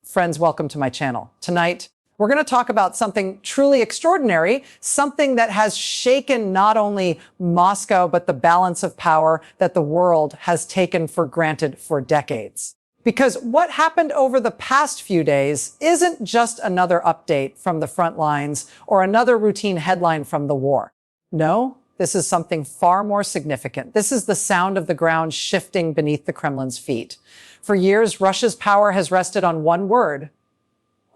Friends, welcome to my channel. Tonight, we're going to talk about something truly extraordinary, something that has shaken not only Moscow, but the balance of power that the world has taken for granted for decades. Because what happened over the past few days isn't just another update from the front lines or another routine headline from the war. No, this is something far more significant. This is the sound of the ground shifting beneath the Kremlin's feet. For years, Russia's power has rested on one word: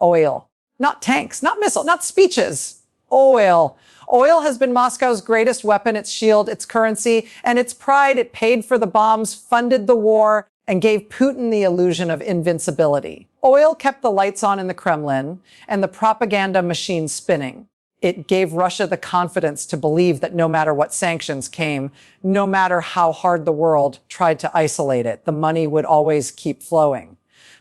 oil. Not tanks, not missiles, not speeches. Oil. Oil has been Moscow's greatest weapon, its shield, its currency, and its pride. It paid for the bombs, funded the war, and gave Putin the illusion of invincibility. Oil kept the lights on in the Kremlin and the propaganda machine spinning. It gave Russia the confidence to believe that no matter what sanctions came, no matter how hard the world tried to isolate it, the money would always keep flowing.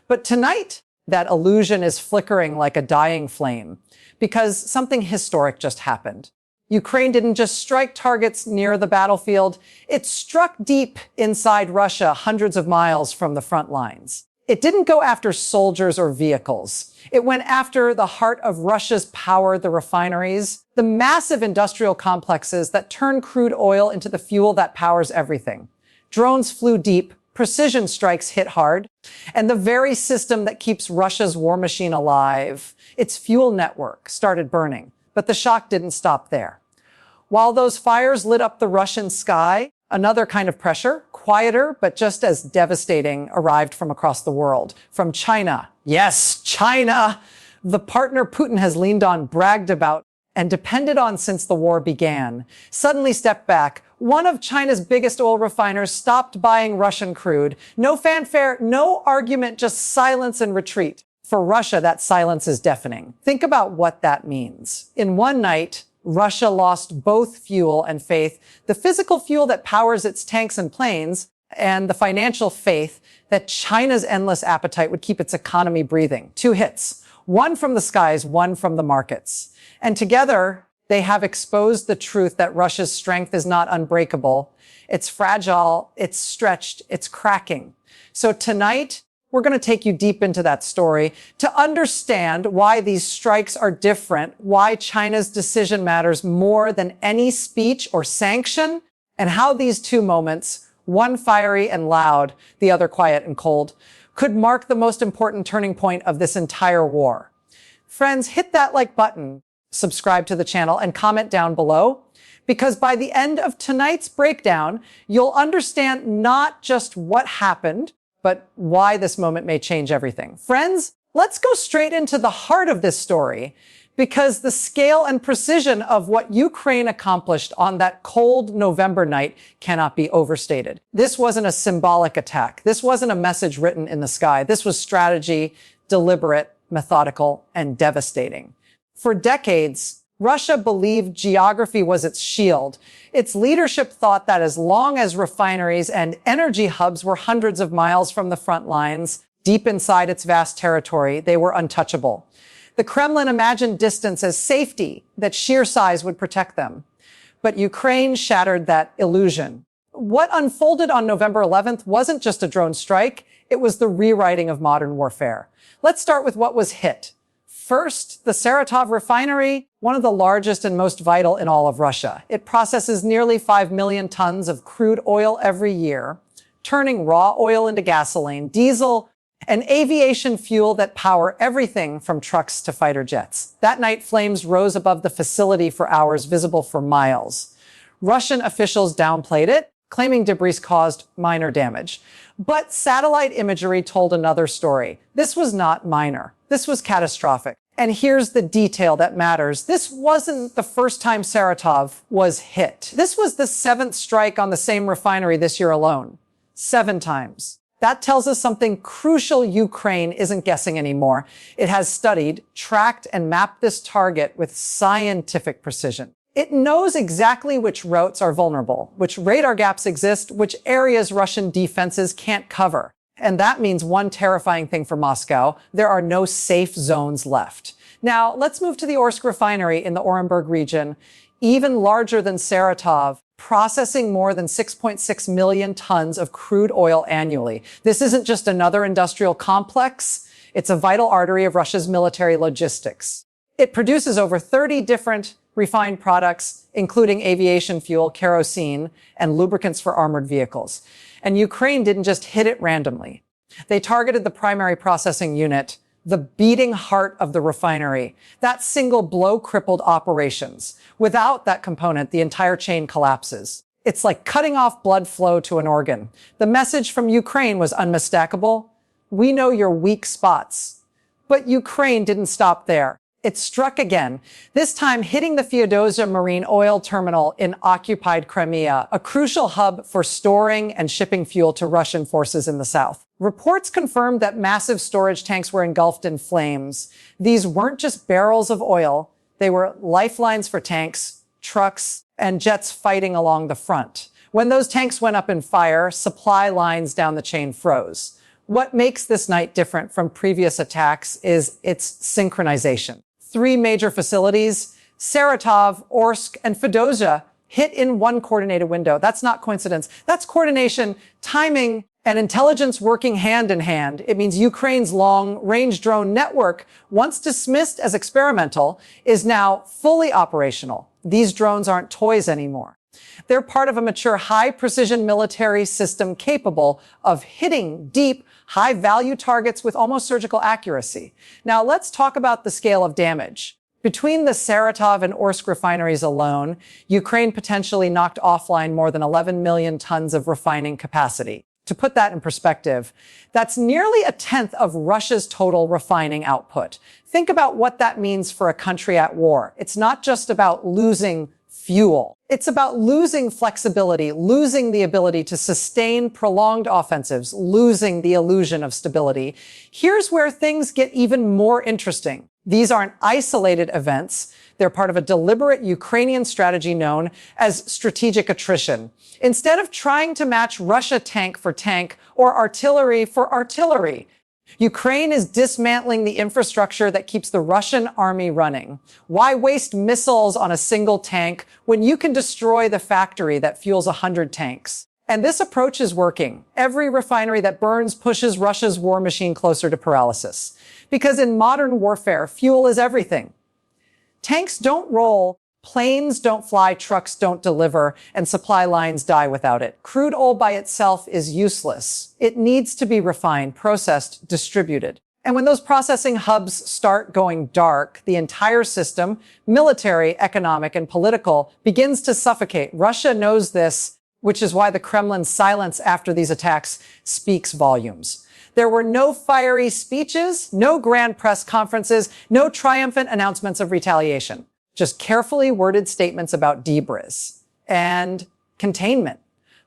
But tonight, that illusion is flickering like a dying flame because something historic just happened. Ukraine didn't just strike targets near the battlefield, it struck deep inside Russia, hundreds of miles from the front lines. It didn't go after soldiers or vehicles. It went after the heart of Russia's power, the refineries, the massive industrial complexes that turn crude oil into the fuel that powers everything. Drones flew deep, precision strikes hit hard, and the very system that keeps Russia's war machine alive, its fuel network, started burning. But the shock didn't stop there. While those fires lit up the Russian sky, another kind of pressure, quieter but just as devastating, arrived from across the world. From China. Yes, China! The partner Putin has leaned on, bragged about, and depended on since the war began, suddenly stepped back. One of China's biggest oil refiners stopped buying Russian crude. No fanfare, no argument, just silence and retreat. For Russia, that silence is deafening. Think about what that means. In one night, Russia lost both fuel and faith, the physical fuel that powers its tanks and planes, and the financial faith that China's endless appetite would keep its economy breathing. Two hits, one from the skies, one from the markets. And together, they have exposed the truth that Russia's strength is not unbreakable. It's fragile, it's stretched, it's cracking. So tonight, we're going to take you deep into that story to understand why these strikes are different, why China's decision matters more than any speech or sanction, and how these two moments, one fiery and loud, the other quiet and cold, could mark the most important turning point of this entire war. Friends, hit that like button, subscribe to the channel, and comment down below, because by the end of tonight's breakdown, you'll understand not just what happened, but why this moment may change everything. Friends, let's go straight into the heart of this story, because the scale and precision of what Ukraine accomplished on that cold November night cannot be overstated. This wasn't a symbolic attack. This wasn't a message written in the sky. This was strategy, deliberate, methodical, and devastating. For decades, Russia believed geography was its shield. Its leadership thought that as long as refineries and energy hubs were hundreds of miles from the front lines, deep inside its vast territory, they were untouchable. The Kremlin imagined distance as safety, that sheer size would protect them. But Ukraine shattered that illusion. What unfolded on November 11th wasn't just a drone strike, it was the rewriting of modern warfare. Let's start with what was hit. First, the Saratov refinery, one of the largest and most vital in all of Russia. It processes nearly 5 million tons of crude oil every year, turning raw oil into gasoline, diesel, and aviation fuel that power everything from trucks to fighter jets. That night, flames rose above the facility for hours, visible for miles. Russian officials downplayed it, claiming debris caused minor damage. But satellite imagery told another story. This was not minor. This was catastrophic. And here's the detail that matters. This wasn't the first time Saratov was hit. This was the 7th strike on the same refinery this year alone. 7 times. That tells us something crucial. Ukraine isn't guessing anymore. It has studied, tracked, and mapped this target with scientific precision. It knows exactly which routes are vulnerable, which radar gaps exist, which areas Russian defenses can't cover. And that means one terrifying thing for Moscow: there are no safe zones left. Now, let's move to the Orsk refinery in the Orenburg region, even larger than Saratov, processing more than 6.6 million tons of crude oil annually. This isn't just another industrial complex. It's a vital artery of Russia's military logistics. It produces over 30 different refined products, including aviation fuel, kerosene, and lubricants for armored vehicles. And Ukraine didn't just hit it randomly. They targeted the primary processing unit, the beating heart of the refinery. That single blow crippled operations. Without that component, the entire chain collapses. It's like cutting off blood flow to an organ. The message from Ukraine was unmistakable. We know your weak spots. But Ukraine didn't stop there. It struck again, this time hitting the Feodosia marine oil terminal in occupied Crimea, a crucial hub for storing and shipping fuel to Russian forces in the south. Reports confirmed that massive storage tanks were engulfed in flames. These weren't just barrels of oil. They were lifelines for tanks, trucks, and jets fighting along the front. When those tanks went up in fire, supply lines down the chain froze. What makes this night different from previous attacks is its synchronization. 3 major facilities, Saratov, Orsk, and Feodosia, hit in one coordinated window. That's not coincidence. That's coordination, timing, and intelligence working hand in hand. It means Ukraine's long-range drone network, once dismissed as experimental, is now fully operational. These drones aren't toys anymore. They're part of a mature, high-precision military system capable of hitting deep, high-value targets with almost surgical accuracy. Now, let's talk about the scale of damage. Between the Saratov and Orsk refineries alone, Ukraine potentially knocked offline more than 11 million tons of refining capacity. To put that in perspective, that's nearly a tenth of Russia's total refining output. Think about what that means for a country at war. It's not just about losing fuel. It's about losing flexibility, losing the ability to sustain prolonged offensives, losing the illusion of stability. Here's where things get even more interesting. These aren't isolated events. They're part of a deliberate Ukrainian strategy known as strategic attrition. Instead of trying to match Russia tank for tank or artillery for artillery, Ukraine is dismantling the infrastructure that keeps the Russian army running. Why waste missiles on a single tank when you can destroy the factory that fuels 100 tanks? And this approach is working. Every refinery that burns pushes Russia's war machine closer to paralysis. Because in modern warfare, fuel is everything. Tanks don't roll, planes don't fly, trucks don't deliver, and supply lines die without it. Crude oil by itself is useless. It needs to be refined, processed, distributed. And when those processing hubs start going dark, the entire system, military, economic, and political, begins to suffocate. Russia knows this, which is why the Kremlin's silence after these attacks speaks volumes. There were no fiery speeches, no grand press conferences, no triumphant announcements of retaliation. Just carefully worded statements about debris and containment.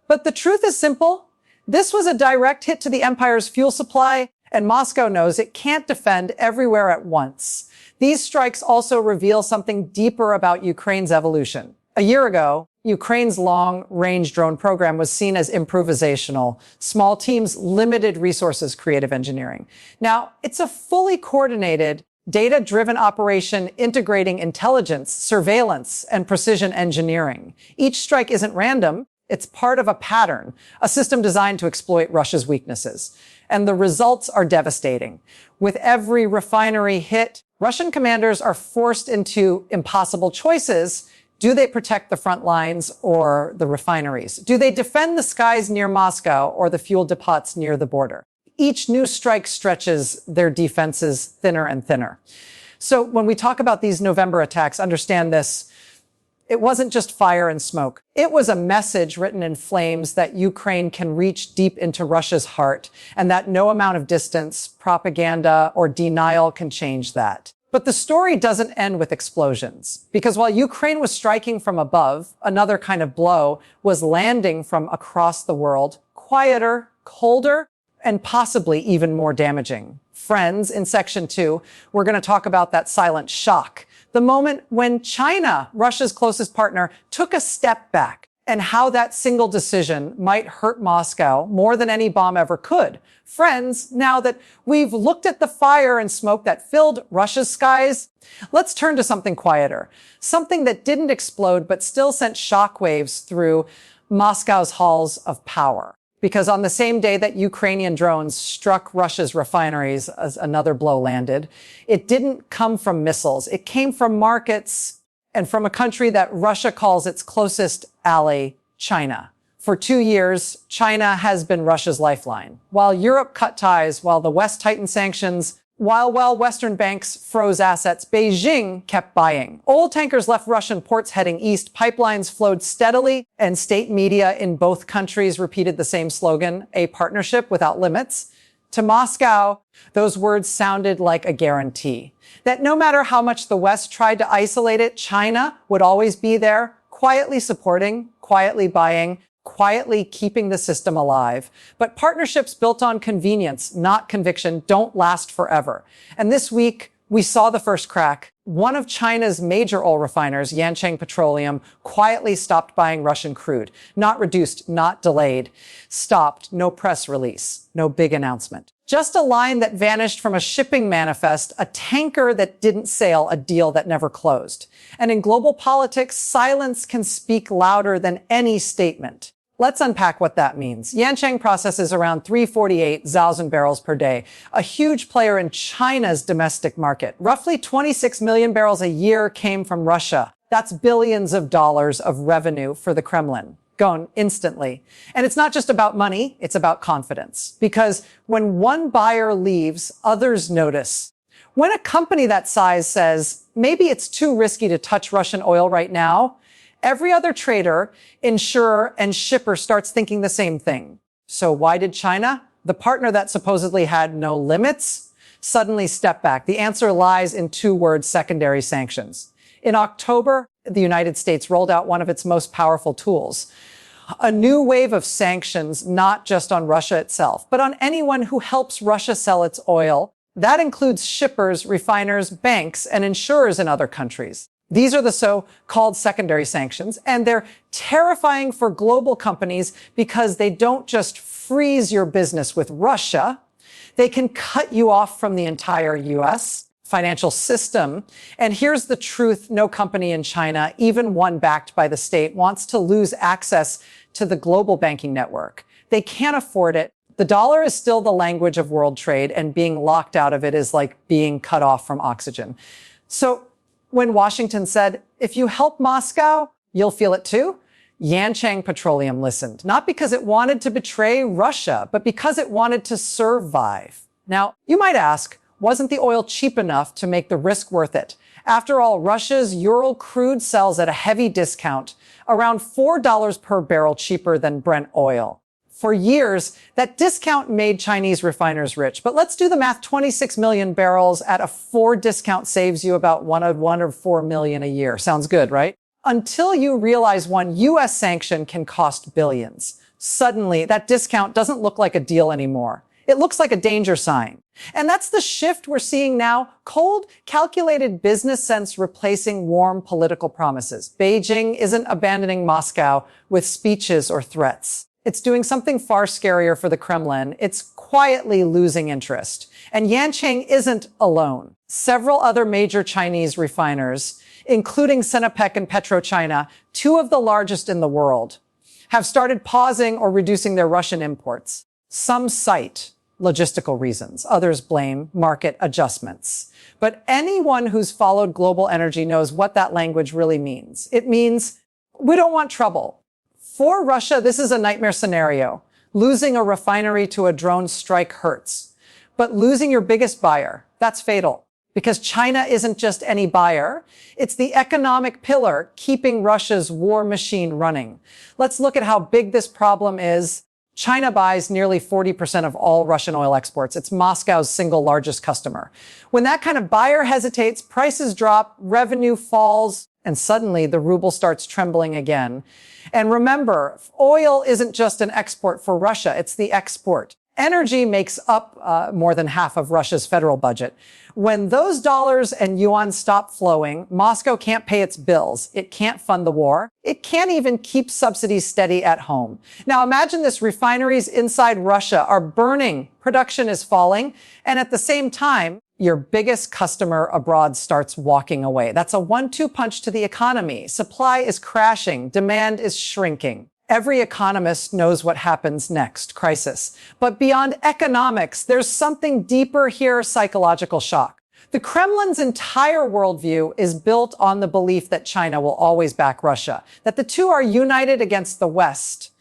But the truth is simple. This was a direct hit to the empire's fuel supply, and Moscow knows it can't defend everywhere at once. These strikes also reveal something deeper about Ukraine's evolution. A year ago, Ukraine's long-range drone program was seen as improvisational, small teams, limited resources, creative engineering. Now, it's a fully coordinated, data-driven operation integrating intelligence, surveillance, and precision engineering. Each strike isn't random. It's part of a pattern, a system designed to exploit Russia's weaknesses. And the results are devastating. With every refinery hit, Russian commanders are forced into impossible choices. Do they protect the front lines or the refineries? Do they defend the skies near Moscow or the fuel depots near the border? Each new strike stretches their defenses thinner and thinner. So when we talk about these November attacks, understand this. It wasn't just fire and smoke. It was a message written in flames that Ukraine can reach deep into Russia's heart and that no amount of distance, propaganda, or denial can change that. But the story doesn't end with explosions, because while Ukraine was striking from above, another kind of blow was landing from across the world, quieter, colder, and possibly even more damaging. Friends, in Section 2, we're going to talk about that silent shock, the moment when China, Russia's closest partner, took a step back, and how that single decision might hurt Moscow more than any bomb ever could. Friends, now that we've looked at the fire and smoke that filled Russia's skies, let's turn to something quieter, something that didn't explode but still sent shockwaves through Moscow's halls of power. Because on the same day that Ukrainian drones struck Russia's refineries, as another blow landed, it didn't come from missiles. It came from markets and from a country that Russia calls its closest ally, China. For 2 years, China has been Russia's lifeline. While Europe cut ties, while the West tightened sanctions, while Western banks froze assets, Beijing kept buying. Oil tankers left Russian ports heading east, pipelines flowed steadily, and state media in both countries repeated the same slogan, a partnership without limits. To Moscow, those words sounded like a guarantee that no matter how much the West tried to isolate it, China would always be there, quietly supporting, quietly buying, quietly keeping the system alive. But partnerships built on convenience, not conviction, don't last forever. And this week, we saw the first crack. One of China's major oil refiners, Yancheng Petroleum, quietly stopped buying Russian crude. Not reduced, not delayed. Stopped. No press release. No big announcement. Just a line that vanished from a shipping manifest, a tanker that didn't sail, a deal that never closed. And in global politics, silence can speak louder than any statement. Let's unpack what that means. Yancheng processes around 348,000 barrels per day, a huge player in China's domestic market. Roughly 26 million barrels a year came from Russia. That's billions of dollars of revenue for the Kremlin. Gone instantly. And it's not just about money, it's about confidence. Because when one buyer leaves, others notice. When a company that size says, maybe it's too risky to touch Russian oil right now, every other trader, insurer, and shipper starts thinking the same thing. So why did China, the partner that supposedly had no limits, suddenly step back? The answer lies in 2 words: secondary sanctions. In October, the United States rolled out one of its most powerful tools, a new wave of sanctions, not just on Russia itself, but on anyone who helps Russia sell its oil. That includes shippers, refiners, banks, and insurers in other countries. These are the so-called secondary sanctions, and they're terrifying for global companies because they don't just freeze your business with Russia. They can cut you off from the entire U.S. financial system. And here's the truth: no company in China, even one backed by the state, wants to lose access to the global banking network. They can't afford it. The dollar is still the language of world trade, and being locked out of it is like being cut off from oxygen. So when Washington said, if you help Moscow, you'll feel it too, Yancheng Petroleum listened, not because it wanted to betray Russia, but because it wanted to survive. Now, you might ask, wasn't the oil cheap enough to make the risk worth it? After all, Russia's Ural crude sells at a heavy discount, around $4 per barrel cheaper than Brent oil. For years, that discount made Chinese refiners rich. But let's do the math. 26 million barrels at a 4 discount saves you about one or 4 million a year. Sounds good, right? Until you realize one U.S. sanction can cost billions. Suddenly, that discount doesn't look like a deal anymore. It looks like a danger sign. And that's the shift we're seeing now. Cold, calculated business sense replacing warm political promises. Beijing isn't abandoning Moscow with speeches or threats. It's doing something far scarier for the Kremlin. It's quietly losing interest. And Yancheng isn't alone. Several other major Chinese refiners, including Sinopec and PetroChina, 2 of the largest in the world, have started pausing or reducing their Russian imports. Some cite logistical reasons. Others blame market adjustments. But anyone who's followed global energy knows what that language really means. It means we don't want trouble. For Russia, this is a nightmare scenario. Losing a refinery to a drone strike hurts. But losing your biggest buyer, that's fatal. Because China isn't just any buyer. It's the economic pillar keeping Russia's war machine running. Let's look at how big this problem is. China buys nearly 40% of all Russian oil exports. It's Moscow's single largest customer. When that kind of buyer hesitates, prices drop, revenue falls, and suddenly the ruble starts trembling again. And remember, oil isn't just an export for Russia, it's the export. Energy makes up more than half of Russia's federal budget. When those dollars and yuan stop flowing, Moscow can't pay its bills. It can't fund the war. It can't even keep subsidies steady at home. Now imagine this: refineries inside Russia are burning, production is falling, and at the same time, your biggest customer abroad starts walking away. That's a 1-2 punch to the economy. Supply is crashing. Demand is shrinking. Every economist knows what happens next, crisis. But beyond economics, there's something deeper here, psychological shock. The Kremlin's entire worldview is built on the belief that China will always back Russia, that the two are united against the West,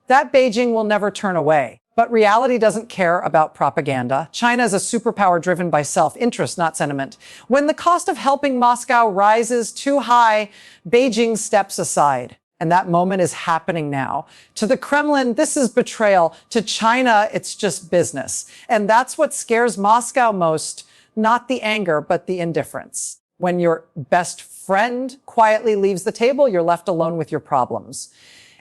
that Beijing will never turn away. But reality doesn't care about propaganda. China is a superpower driven by self-interest, not sentiment. When the cost of helping Moscow rises too high, Beijing steps aside. And that moment is happening now. To the Kremlin, this is betrayal. To China, it's just business. And that's what scares Moscow most, not the anger, but the indifference. When your best friend quietly leaves the table, you're left alone with your problems.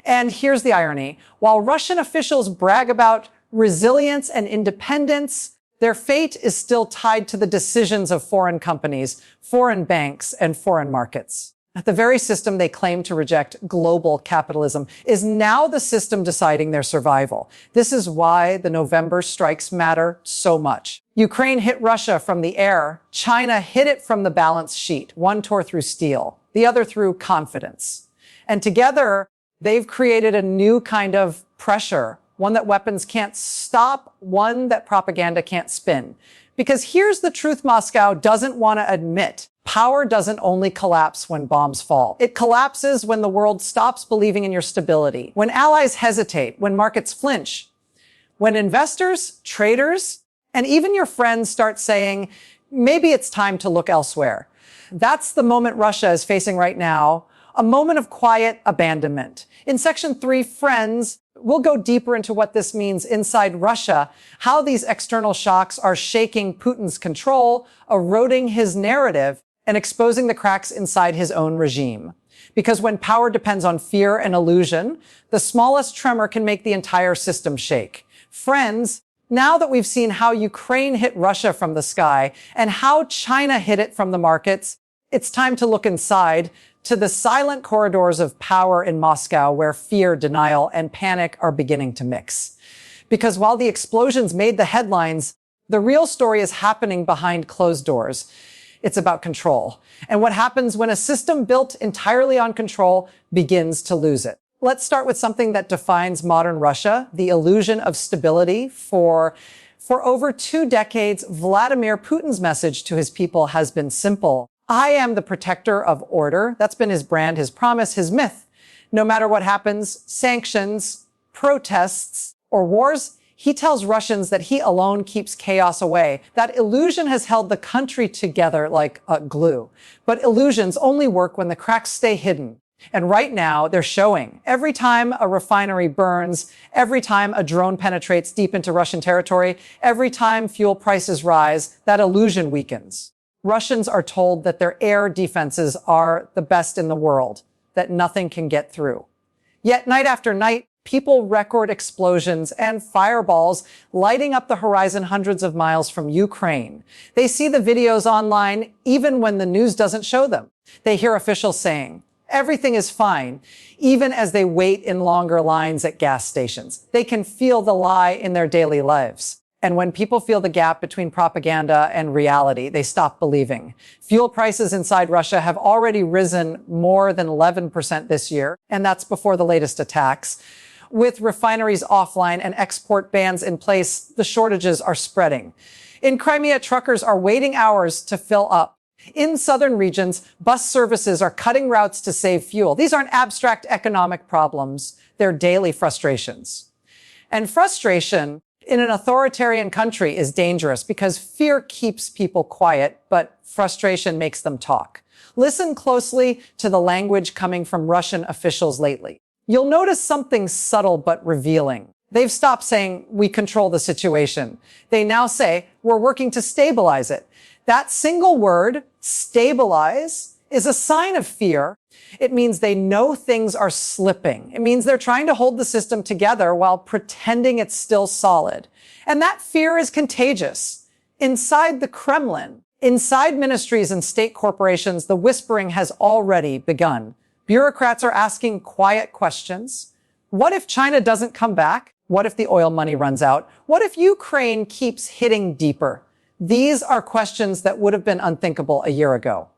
And here's the irony. While Russian officials brag about resilience and independence, their fate is still tied to the decisions of foreign companies, foreign banks, and foreign markets. The very system they claim to reject, global capitalism, is now the system deciding their survival. This is why the November strikes matter so much. Ukraine hit Russia from the air. China hit it from the balance sheet. One tore through steel, the other through confidence. And together, they've created a new kind of pressure, one that weapons can't stop, one that propaganda can't spin. Because here's the truth Moscow doesn't want to admit. Power doesn't only collapse when bombs fall. It collapses when the world stops believing in your stability, when allies hesitate, when markets flinch, when investors, traders, and even your friends start saying, maybe it's time to look elsewhere. That's the moment Russia is facing right now, a moment of quiet abandonment. In Section 3, Friends, we'll go deeper into what this means inside Russia, how these external shocks are shaking Putin's control, eroding his narrative, and exposing the cracks inside his own regime. Because when power depends on fear and illusion, the smallest tremor can make the entire system shake. Friends, now that we've seen how Ukraine hit Russia from the sky and how China hit it from the markets, it's time to look inside to the silent corridors of power in Moscow where fear, denial, and panic are beginning to mix. Because while the explosions made the headlines, the real story is happening behind closed doors. It's about control. And what happens when a system built entirely on control begins to lose it. Let's start with something that defines modern Russia, the illusion of stability. For over 2 decades, Vladimir Putin's message to his people has been simple. I am the protector of order. That's been his brand, his promise, his myth. No matter what happens, sanctions, protests, or wars, he tells Russians that he alone keeps chaos away. That illusion has held the country together like glue. But illusions only work when the cracks stay hidden. And right now, they're showing. Every time a refinery burns, every time a drone penetrates deep into Russian territory, every time fuel prices rise, that illusion weakens. Russians are told that their air defenses are the best in the world, that nothing can get through. Yet night after night, people record explosions and fireballs lighting up the horizon hundreds of miles from Ukraine. They see the videos online even when the news doesn't show them. They hear officials saying, everything is fine, even as they wait in longer lines at gas stations. They can feel the lie in their daily lives. And when people feel the gap between propaganda and reality, they stop believing. Fuel prices inside Russia have already risen more than 11% this year, and that's before the latest attacks. With refineries offline and export bans in place, the shortages are spreading. In Crimea, truckers are waiting hours to fill up. In southern regions, bus services are cutting routes to save fuel. These aren't abstract economic problems. They're daily frustrations. And frustration in an authoritarian country is dangerous because fear keeps people quiet, but frustration makes them talk. Listen closely to the language coming from Russian officials lately. You'll notice something subtle but revealing. They've stopped saying, we control the situation. They now say, we're working to stabilize it. That single word, stabilize, is a sign of fear. It means they know things are slipping. It means they're trying to hold the system together while pretending it's still solid. And that fear is contagious. Inside the Kremlin, inside ministries and state corporations, the whispering has already begun. Bureaucrats are asking quiet questions. What if China doesn't come back? What if the oil money runs out? What if Ukraine keeps hitting deeper? These are questions that would have been unthinkable a year ago.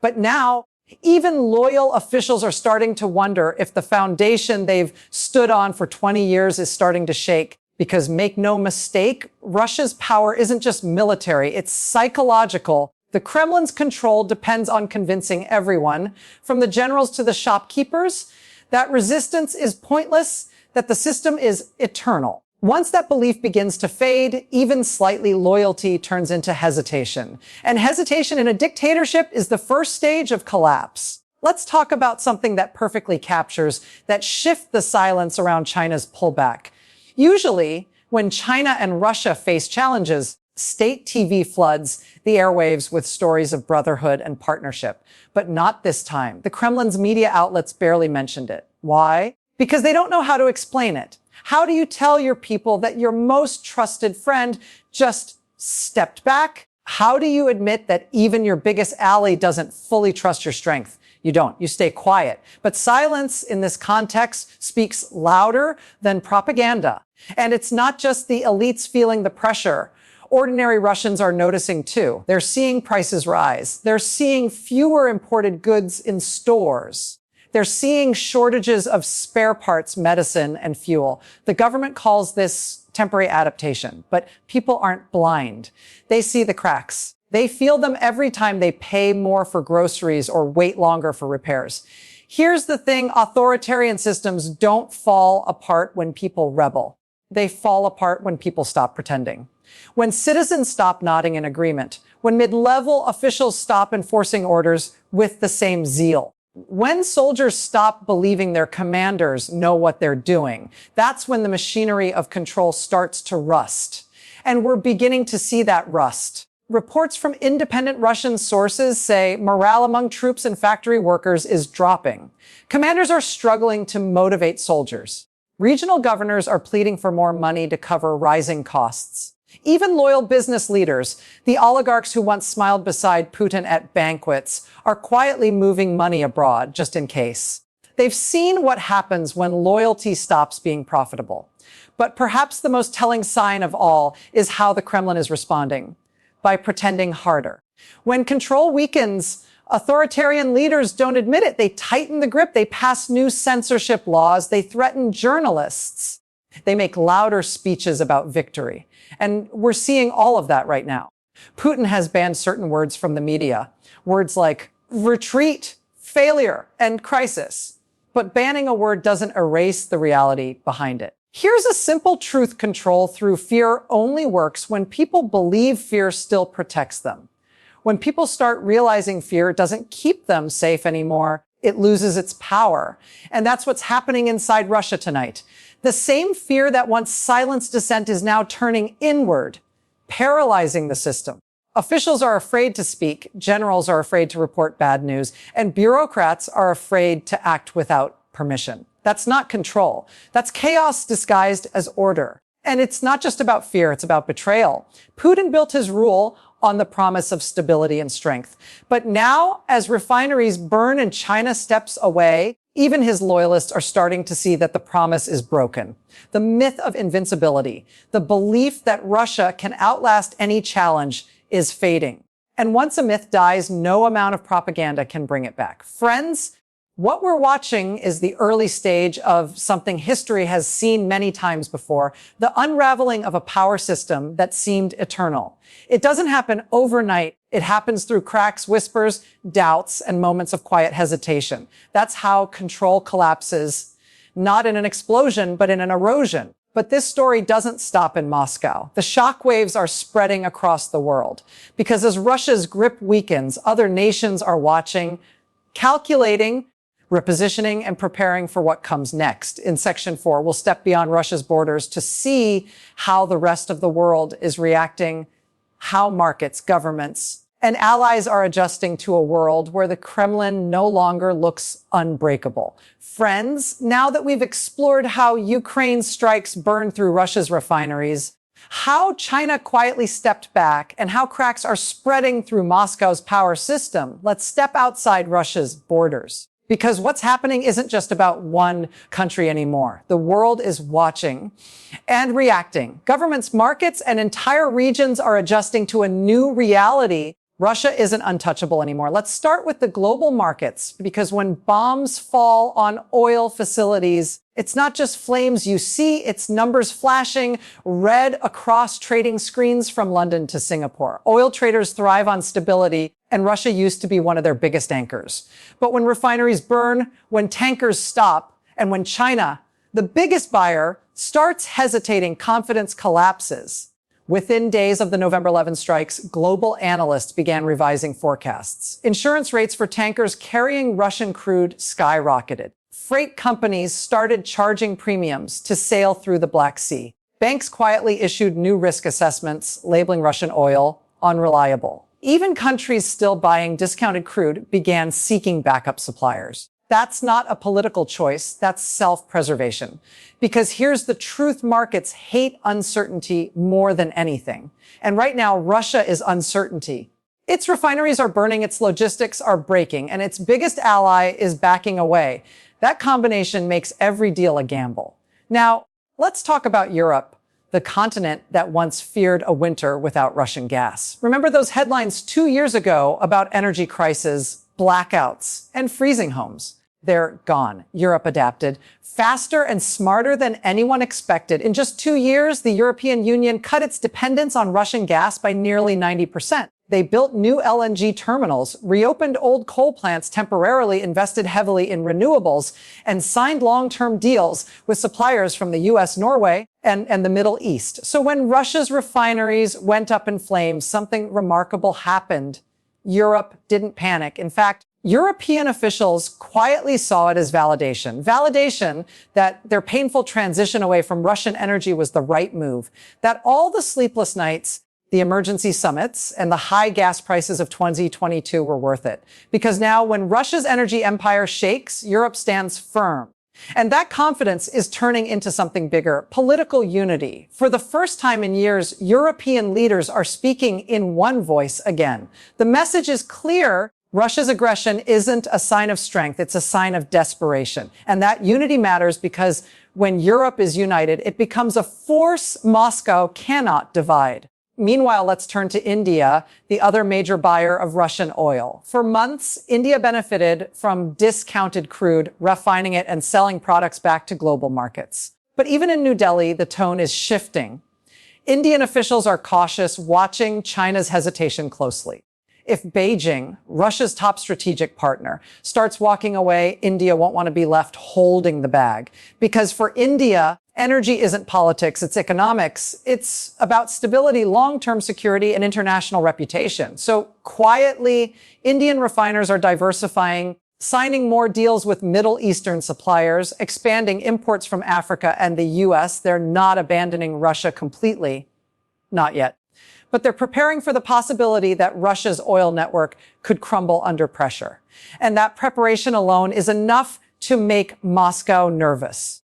But now, Even loyal officials are starting to wonder if the foundation they've stood on for 20 years is starting to shake. Because make no mistake, Russia's power isn't just military, it's psychological. The Kremlin's control depends on convincing everyone, from the generals to the shopkeepers, that resistance is pointless, that the system is eternal. Once that belief begins to fade, even slightly, loyalty turns into hesitation. And hesitation in a dictatorship is the first stage of collapse. Let's talk about something that perfectly captures that shift the silence around China's pullback. Usually, when China and Russia face challenges, state TV floods the airwaves with stories of brotherhood and partnership. But not this time. The Kremlin's media outlets barely mentioned it. Why? Because they don't know how to explain it. How do you tell your people that your most trusted friend just stepped back? How do you admit that even your biggest ally doesn't fully trust your strength? You don't. You stay quiet. But silence in this context speaks louder than propaganda. And it's not just the elites feeling the pressure. Ordinary Russians are noticing too. They're seeing prices rise. They're seeing fewer imported goods in stores. They're seeing shortages of spare parts, medicine, and fuel. The government calls this temporary adaptation, but people aren't blind. They see the cracks. They feel them every time they pay more for groceries or wait longer for repairs. Here's the thing, authoritarian systems don't fall apart when people rebel. They fall apart when people stop pretending. When citizens stop nodding in agreement. When mid-level officials stop enforcing orders with the same zeal. When soldiers stop believing their commanders know what they're doing, that's when the machinery of control starts to rust. And we're beginning to see that rust. Reports from independent Russian sources say morale among troops and factory workers is dropping. Commanders are struggling to motivate soldiers. Regional governors are pleading for more money to cover rising costs. Even loyal business leaders, the oligarchs who once smiled beside Putin at banquets, are quietly moving money abroad, just in case. They've seen what happens when loyalty stops being profitable. But perhaps the most telling sign of all is how the Kremlin is responding. By pretending harder. When control weakens, authoritarian leaders don't admit it. They tighten the grip. They pass new censorship laws. They threaten journalists. They make louder speeches about victory. And we're seeing all of that right now. Putin has banned certain words from the media. Words like retreat, failure, and crisis. But banning a word doesn't erase the reality behind it. Here's a simple truth: control through fear only works when people believe fear still protects them. When people start realizing fear doesn't keep them safe anymore, it loses its power. And that's what's happening inside Russia tonight. The same fear that once silenced dissent is now turning inward, paralyzing the system. Officials are afraid to speak, generals are afraid to report bad news, and bureaucrats are afraid to act without permission. That's not control. That's chaos disguised as order. And it's not just about fear, it's about betrayal. Putin built his rule on the promise of stability and strength. But now, as refineries burn and China steps away, even his loyalists are starting to see that the promise is broken. The myth of invincibility, the belief that Russia can outlast any challenge, is fading. And once a myth dies, no amount of propaganda can bring it back. Friends, what we're watching is the early stage of something history has seen many times before, the unraveling of a power system that seemed eternal. It doesn't happen overnight. It happens through cracks, whispers, doubts, and moments of quiet hesitation. That's how control collapses, not in an explosion, but in an erosion. But this story doesn't stop in Moscow. The shockwaves are spreading across the world. Because as Russia's grip weakens, other nations are watching, calculating, repositioning, and preparing for what comes next. In Section 4, we'll step beyond Russia's borders to see how the rest of the world is reacting, how markets, governments, and allies are adjusting to a world where the Kremlin no longer looks unbreakable. Friends, now that we've explored how Ukraine's strikes burned through Russia's refineries, how China quietly stepped back, and how cracks are spreading through Moscow's power system, let's step outside Russia's borders. Because what's happening isn't just about one country anymore. The world is watching and reacting. Governments, markets, and entire regions are adjusting to a new reality Russia isn't untouchable anymore. Let's start with the global markets, because when bombs fall on oil facilities, it's not just flames you see, it's numbers flashing red across trading screens from London to Singapore. Oil traders thrive on stability, and Russia used to be one of their biggest anchors. But when refineries burn, when tankers stop, and when China, the biggest buyer, starts hesitating, confidence collapses. Within days of the November 11 strikes, global analysts began revising forecasts. Insurance rates for tankers carrying Russian crude skyrocketed. Freight companies started charging premiums to sail through the Black Sea. Banks quietly issued new risk assessments, labeling Russian oil unreliable. Even countries still buying discounted crude began seeking backup suppliers. That's not a political choice, that's self-preservation. Because here's the truth, markets hate uncertainty more than anything. And right now, Russia is uncertainty. Its refineries are burning, its logistics are breaking, and its biggest ally is backing away. That combination makes every deal a gamble. Now, let's talk about Europe, the continent that once feared a winter without Russian gas. Remember those headlines 2 years ago about energy crises, blackouts, and freezing homes? They're gone. Europe adapted faster and smarter than anyone expected. In just 2 years, the European Union cut its dependence on Russian gas by nearly 90%. They built new LNG terminals, reopened old coal plants temporarily, invested heavily in renewables, and signed long-term deals with suppliers from the US, Norway, and the Middle East. So when Russia's refineries went up in flames, something remarkable happened. Europe didn't panic. In fact, European officials quietly saw it as validation. Validation that their painful transition away from Russian energy was the right move. That all the sleepless nights, the emergency summits, and the high gas prices of 2022 were worth it. Because now when Russia's energy empire shakes, Europe stands firm. And that confidence is turning into something bigger, political unity. For the first time in years, European leaders are speaking in one voice again. The message is clear. Russia's aggression isn't a sign of strength, it's a sign of desperation. And that unity matters because when Europe is united, it becomes a force Moscow cannot divide. Meanwhile, let's turn to India, the other major buyer of Russian oil. For months, India benefited from discounted crude, refining it and selling products back to global markets. But even in New Delhi, the tone is shifting. Indian officials are cautious, watching China's hesitation closely. If Beijing, Russia's top strategic partner, starts walking away, India won't want to be left holding the bag. Because for India, energy isn't politics, it's economics. It's about stability, long-term security, and international reputation. So quietly, Indian refiners are diversifying, signing more deals with Middle Eastern suppliers, expanding imports from Africa and the US. They're not abandoning Russia completely. Not yet. But they're preparing for the possibility that Russia's oil network could crumble under pressure. And that preparation alone is enough to make Moscow nervous.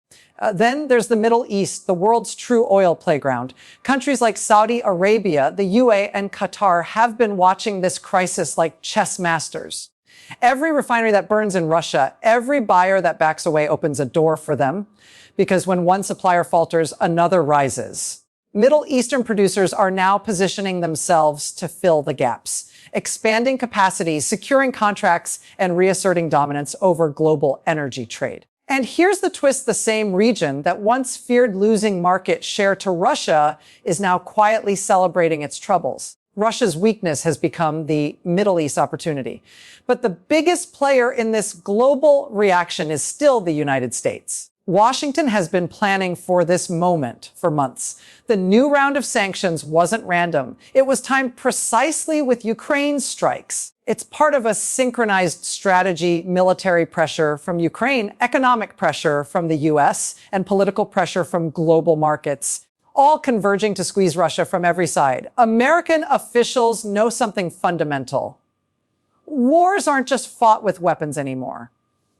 Then there's the Middle East, the world's true oil playground. Countries like Saudi Arabia, the UAE, and Qatar have been watching this crisis like chess masters. Every refinery that burns in Russia, every buyer that backs away opens a door for them, because when one supplier falters, another rises. Middle Eastern producers are now positioning themselves to fill the gaps, expanding capacity, securing contracts, and reasserting dominance over global energy trade. And here's the twist: the same region that once feared losing market share to Russia is now quietly celebrating its troubles. Russia's weakness has become the Middle East opportunity. But the biggest player in this global reaction is still the United States. Washington has been planning for this moment for months. The new round of sanctions wasn't random. It was timed precisely with Ukraine's strikes. It's part of a synchronized strategy: military pressure from Ukraine, economic pressure from the US, and political pressure from global markets, all converging to squeeze Russia from every side. American officials know something fundamental. Wars aren't just fought with weapons anymore.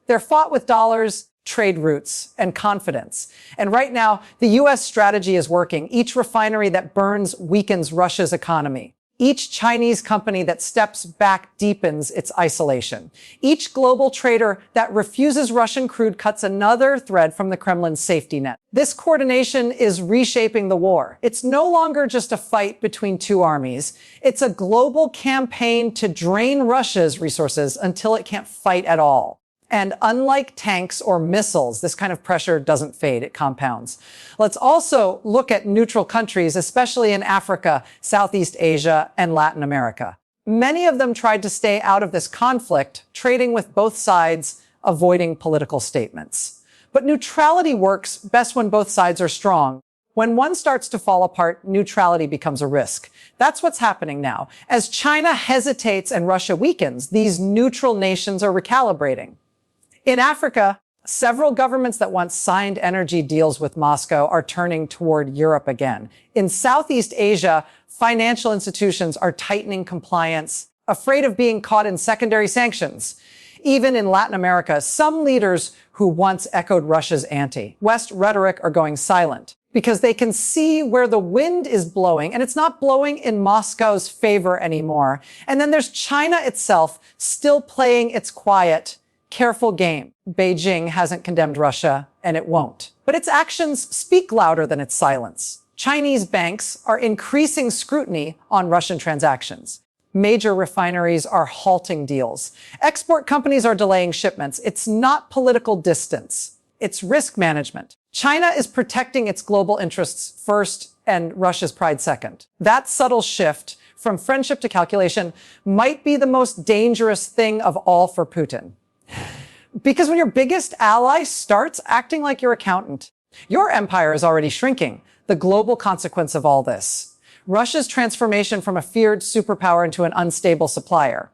They're fought with dollars, trade routes, and confidence. And right now, the U.S. strategy is working. Each refinery that burns weakens Russia's economy. Each Chinese company that steps back deepens its isolation. Each global trader that refuses Russian crude cuts another thread from the Kremlin's safety net. This coordination is reshaping the war. It's no longer just a fight between two armies. It's a global campaign to drain Russia's resources until it can't fight at all. And unlike tanks or missiles, this kind of pressure doesn't fade, it compounds. Let's also look at neutral countries, especially in Africa, Southeast Asia, and Latin America. Many of them tried to stay out of this conflict, trading with both sides, avoiding political statements. But neutrality works best when both sides are strong. When one starts to fall apart, neutrality becomes a risk. That's what's happening now. As China hesitates and Russia weakens, these neutral nations are recalibrating. In Africa, several governments that once signed energy deals with Moscow are turning toward Europe again. In Southeast Asia, financial institutions are tightening compliance, afraid of being caught in secondary sanctions. Even in Latin America, some leaders who once echoed Russia's anti-West rhetoric are going silent because they can see where the wind is blowing, and it's not blowing in Moscow's favor anymore. And then there's China itself still playing its quiet, careful game. Beijing hasn't condemned Russia, and it won't. But its actions speak louder than its silence. Chinese banks are increasing scrutiny on Russian transactions. Major refineries are halting deals. Export companies are delaying shipments. It's not political distance. It's risk management. China is protecting its global interests first and Russia's pride second. That subtle shift from friendship to calculation might be the most dangerous thing of all for Putin. Because when your biggest ally starts acting like your accountant, your empire is already shrinking. The global consequence of all this. Russia's transformation from a feared superpower into an unstable supplier.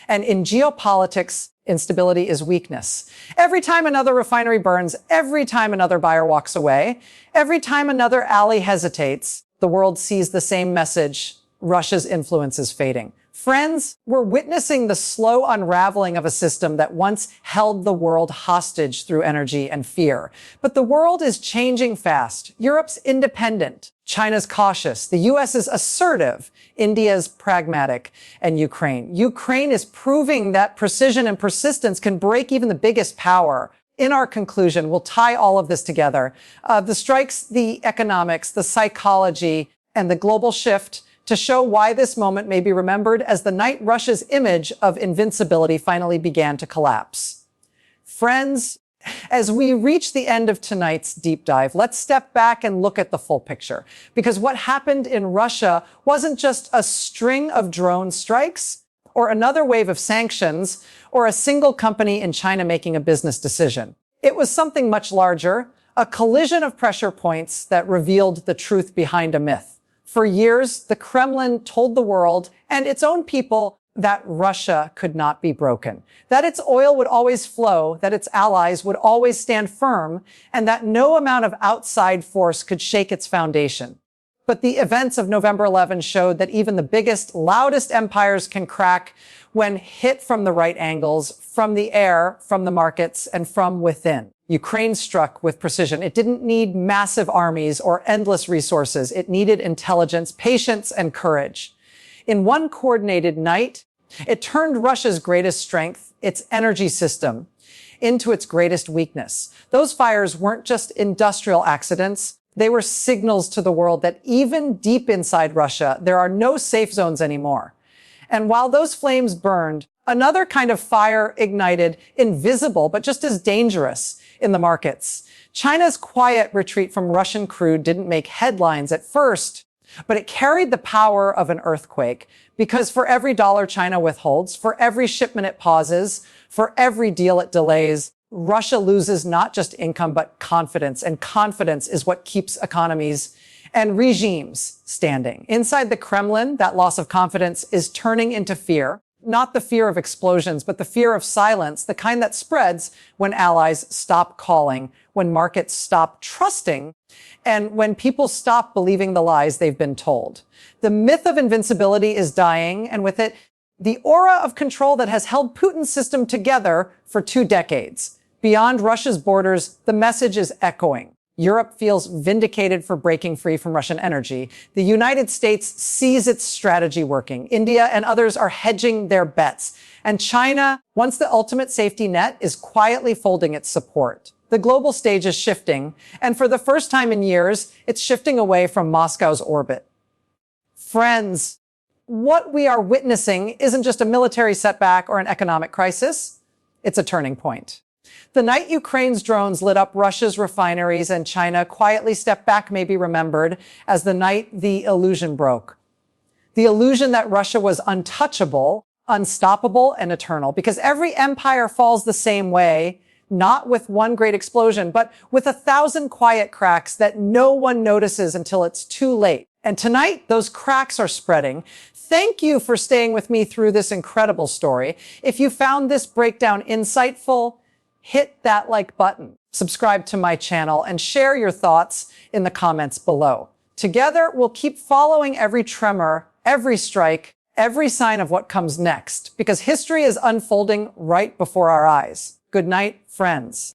And in geopolitics, instability is weakness. Every time another refinery burns, every time another buyer walks away, every time another ally hesitates, the world sees the same message: Russia's influence is fading. Friends, we're witnessing the slow unraveling of a system that once held the world hostage through energy and fear. But the world is changing fast. Europe's independent. China's cautious. The US is assertive. India's pragmatic. And Ukraine is proving that precision and persistence can break even the biggest power. In our conclusion, we'll tie all of this together. The strikes, the economics, the psychology, and the global shift to show why this moment may be remembered as the night Russia's image of invincibility finally began to collapse. Friends, as we reach the end of tonight's deep dive, let's step back and look at the full picture. Because what happened in Russia wasn't just a string of drone strikes, or another wave of sanctions, or a single company in China making a business decision. It was something much larger, a collision of pressure points that revealed the truth behind a myth. For years, the Kremlin told the world and its own people that Russia could not be broken, that its oil would always flow, that its allies would always stand firm, and that no amount of outside force could shake its foundation. But the events of November 11 showed that even the biggest, loudest empires can crack when hit from the right angles, from the air, from the markets, and from within. Ukraine struck with precision. It didn't need massive armies or endless resources. It needed intelligence, patience, and courage. In one coordinated night, it turned Russia's greatest strength, its energy system, into its greatest weakness. Those fires weren't just industrial accidents. They were signals to the world that even deep inside Russia, there are no safe zones anymore. And while those flames burned, another kind of fire ignited, invisible, but just as dangerous in the markets. China's quiet retreat from Russian crude didn't make headlines at first, but it carried the power of an earthquake, because for every dollar China withholds, for every shipment it pauses, for every deal it delays, Russia loses not just income, but confidence. And confidence is what keeps economies and regimes standing. Inside the Kremlin, that loss of confidence is turning into fear. Not the fear of explosions, but the fear of silence, the kind that spreads when allies stop calling, when markets stop trusting, and when people stop believing the lies they've been told. The myth of invincibility is dying, and with it, the aura of control that has held Putin's system together for 2 decades. Beyond Russia's borders, the message is echoing. Europe feels vindicated for breaking free from Russian energy. The United States sees its strategy working. India and others are hedging their bets. And China, once the ultimate safety net, is quietly folding its support. The global stage is shifting, and for the first time in years, it's shifting away from Moscow's orbit. Friends, what we are witnessing isn't just a military setback or an economic crisis. It's a turning point. The night Ukraine's drones lit up Russia's refineries and China quietly stepped back may be remembered as the night the illusion broke. The illusion that Russia was untouchable, unstoppable, and eternal, because every empire falls the same way, not with one great explosion, but with 1,000 quiet cracks that no one notices until it's too late. And tonight, those cracks are spreading. Thank you for staying with me through this incredible story. If you found this breakdown insightful, hit that like button, subscribe to my channel, and share your thoughts in the comments below. Together, we'll keep following every tremor, every strike, every sign of what comes next, because history is unfolding right before our eyes. Good night, friends.